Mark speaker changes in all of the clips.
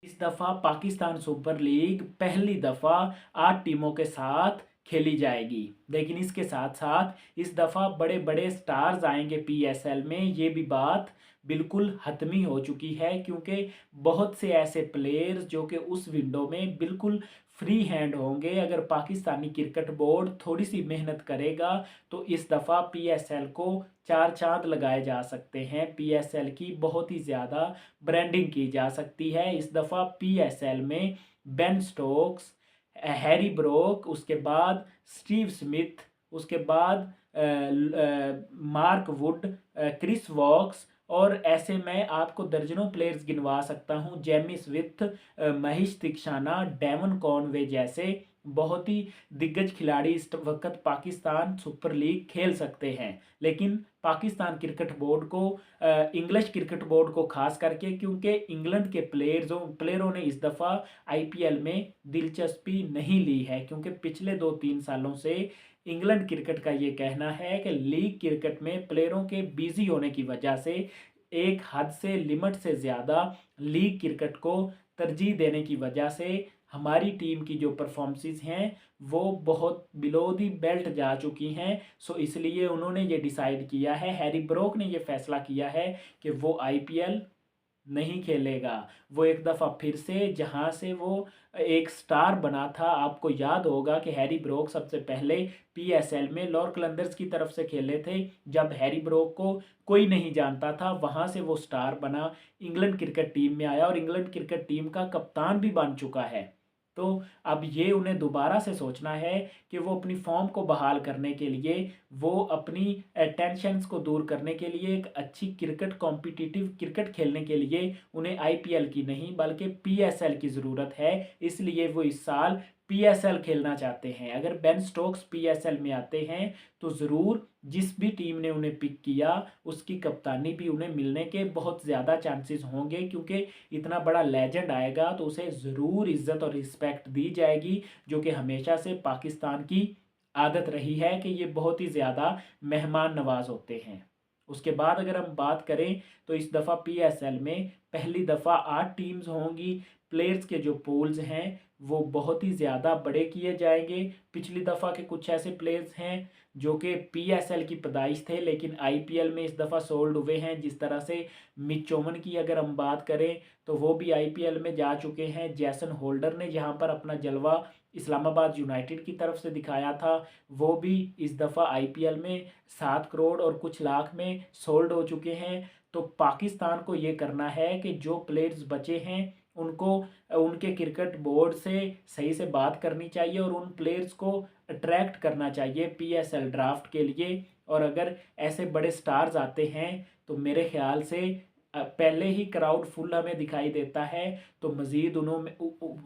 Speaker 1: इस दफ़ा Pakistan super league पहली दफ़ा 8 टीमों के साथ खेली जाएगी। लेकिन इसके साथ साथ इस दफ़ा बड़े बड़े स्टार्स आएंगे पीएसएल में, ये भी बात बिल्कुल हतमी हो चुकी है, क्योंकि बहुत से ऐसे प्लेयर्स जो कि उस विंडो में बिल्कुल फ्री हैंड होंगे। अगर पाकिस्तानी क्रिकेट बोर्ड थोड़ी सी मेहनत करेगा तो इस दफ़ा पीएसएल को चार चांद लगाए जा सकते हैं। पीएसएल की बहुत ही ज़्यादा ब्रांडिंग की जा सकती है। इस दफ़ा पीएसएल में बेन स्टोक्स, हैरी ब्रोक, उसके बाद स्टीव स्मिथ, उसके बाद मार्क वुड, क्रिस वॉक्स, और ऐसे मैं आपको दर्जनों प्लेयर्स गिनवा सकता हूं, Jamie Smith, Mahesh Theekshana, Devon Conway जैसे बहुत ही दिग्गज खिलाड़ी इस वक्त पाकिस्तान सुपर लीग खेल सकते हैं। लेकिन पाकिस्तान क्रिकेट बोर्ड को, इंग्लिश क्रिकेट बोर्ड को खास करके, क्योंकि इंग्लैंड के प्लेयरों ने इस दफ़ा आईपीएल में दिलचस्पी नहीं ली है, क्योंकि पिछले 2-3 सालों से इंग्लैंड क्रिकेट का ये कहना है कि लीग क्रिकेट में प्लेयरों के बिजी होने की वजह से एक हद से लिमिट से ज़्यादा लीग क्रिकेट को तरजीह देने की वजह से हमारी टीम की जो परफॉर्मेंसेस हैं वो बहुत बिलो दी बेल्ट जा चुकी हैं। सो इसलिए उन्होंने ये डिसाइड किया है, हैरी ब्रोक ने ये फैसला किया है कि वो आईपीएल नहीं खेलेगा। वो एक दफ़ा फिर से जहां से वो एक स्टार बना था, आपको याद होगा कि हैरी ब्रोक सबसे पहले पीएसएल में लॉर्ड कलंदर्स की तरफ से खेले थे। जब हैरी ब्रोक को कोई नहीं जानता था, वहां से वो स्टार बना, इंग्लैंड क्रिकेट टीम में आया और इंग्लैंड क्रिकेट टीम का कप्तान भी बन चुका है। तो अब ये उन्हें दोबारा से सोचना है कि वो अपनी फॉर्म को बहाल करने के लिए, वो अपनी टेंशन्स को दूर करने के लिए, एक अच्छी क्रिकेट, कॉम्पिटिटिव क्रिकेट खेलने के लिए उन्हें आईपीएल की नहीं बल्कि पीएसएल की ज़रूरत है। इसलिए वो इस साल पीएसएल खेलना चाहते हैं। अगर बेन स्टोक्स पीएसएल में आते हैं तो ज़रूर जिस भी टीम ने उन्हें पिक किया उसकी कप्तानी भी उन्हें मिलने के बहुत ज़्यादा चांसेस होंगे, क्योंकि इतना बड़ा लेजेंड आएगा तो उसे ज़रूर इज्जत और रिस्पेक्ट दी जाएगी, जो कि हमेशा से पाकिस्तान की आदत रही है कि ये बहुत ही ज़्यादा मेहमान नवाज होते हैं। उसके बाद अगर हम बात करें तो इस दफ़ा पीएसएल में पहली दफ़ा 8 टीम्स होंगी। प्लेयर्स के जो पूल्स हैं वो बहुत ही ज़्यादा बड़े किए जाएंगे। पिछली दफ़ा के कुछ ऐसे प्लेयर्स हैं जो कि पीएसएल की पैदाइश थे लेकिन आईपीएल में इस दफ़ा सोल्ड हुए हैं। जिस तरह से मिच चोमन की अगर हम बात करें तो वो भी आईपीएल में जा चुके हैं। जैसन होल्डर ने जहां पर अपना जलवा इस्लामाबाद यूनाइटेड की तरफ से दिखाया था, वो भी इस दफ़ा आईपीएल में 7 करोड़ और कुछ लाख में सोल्ड हो चुके हैं। तो पाकिस्तान को ये करना है कि जो प्लेयर्स बचे हैं उनको उनके क्रिकेट बोर्ड से सही से बात करनी चाहिए और उन प्लेयर्स को अट्रैक्ट करना चाहिए पीएसएल ड्राफ्ट के लिए। और अगर ऐसे बड़े स्टार्स आते हैं तो मेरे ख्याल से पहले ही क्राउड फुल हमें दिखाई देता है, तो मज़ीद उन्होंने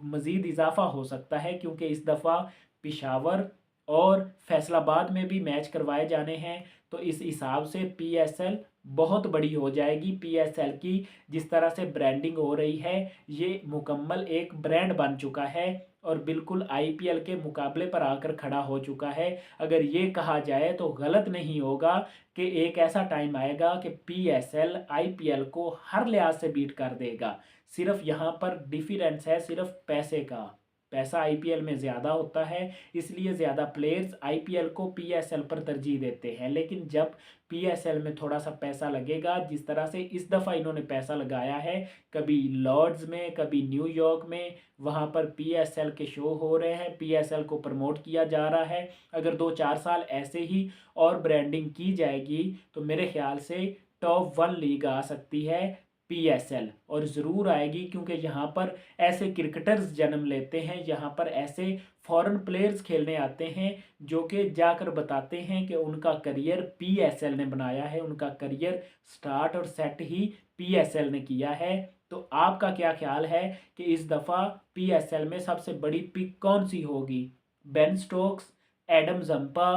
Speaker 1: मज़ीद इजाफा हो सकता है, क्योंकि इस दफ़ा पिशावर और फैसलाबाद में भी मैच करवाए जाने हैं। तो इस हिसाब से पीएसएल बहुत बड़ी हो जाएगी। पीएसएल की जिस तरह से ब्रांडिंग हो रही है, ये मुकम्मल एक ब्रांड बन चुका है और बिल्कुल आईपीएल के मुकाबले पर आकर खड़ा हो चुका है। अगर ये कहा जाए तो गलत नहीं होगा कि एक ऐसा टाइम आएगा कि पीएसएल आईपीएल को हर लिहाज से बीट कर देगा। सिर्फ यहाँ पर डिफरेंस है सिर्फ पैसे का। पैसा आईपीएल में ज़्यादा होता है, इसलिए ज़्यादा प्लेयर्स आईपीएल को पीएसएल पर तरजीह देते हैं। लेकिन जब पीएसएल में थोड़ा सा पैसा लगेगा, जिस तरह से इस दफ़ा इन्होंने पैसा लगाया है, कभी लॉर्ड्स में कभी न्यूयॉर्क में, वहाँ पर पीएसएल के शो हो रहे हैं, पीएसएल को प्रमोट किया जा रहा है। अगर 2-4 साल ऐसे ही और ब्रांडिंग की जाएगी तो मेरे ख्याल से टॉप 1 लीग आ सकती है पीएसएल, और ज़रूर आएगी, क्योंकि यहाँ पर ऐसे क्रिकेटर्स जन्म लेते हैं, यहाँ पर ऐसे फॉरेन प्लेयर्स खेलने आते हैं जो कि जाकर बताते हैं कि उनका करियर पीएसएल ने बनाया है, उनका करियर स्टार्ट और सेट ही पीएसएल ने किया है। तो आपका क्या ख्याल है कि इस दफ़ा पीएसएल में सबसे बड़ी पिक कौन सी होगी? Ben Stokes, Adam Zampa,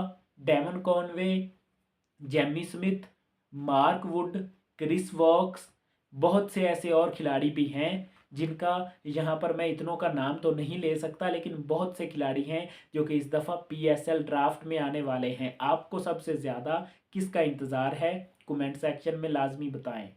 Speaker 1: Devon Conway, Jamie Smith, Mark Wood, Chris Woakes, बहुत से ऐसे और खिलाड़ी भी हैं जिनका यहाँ पर मैं इतनों का नाम तो नहीं ले सकता, लेकिन बहुत से खिलाड़ी हैं जो कि इस दफ़ा पीएसएल ड्राफ्ट में आने वाले हैं। आपको सबसे ज़्यादा किसका इंतज़ार है? कमेंट सेक्शन में लाजमी बताएं।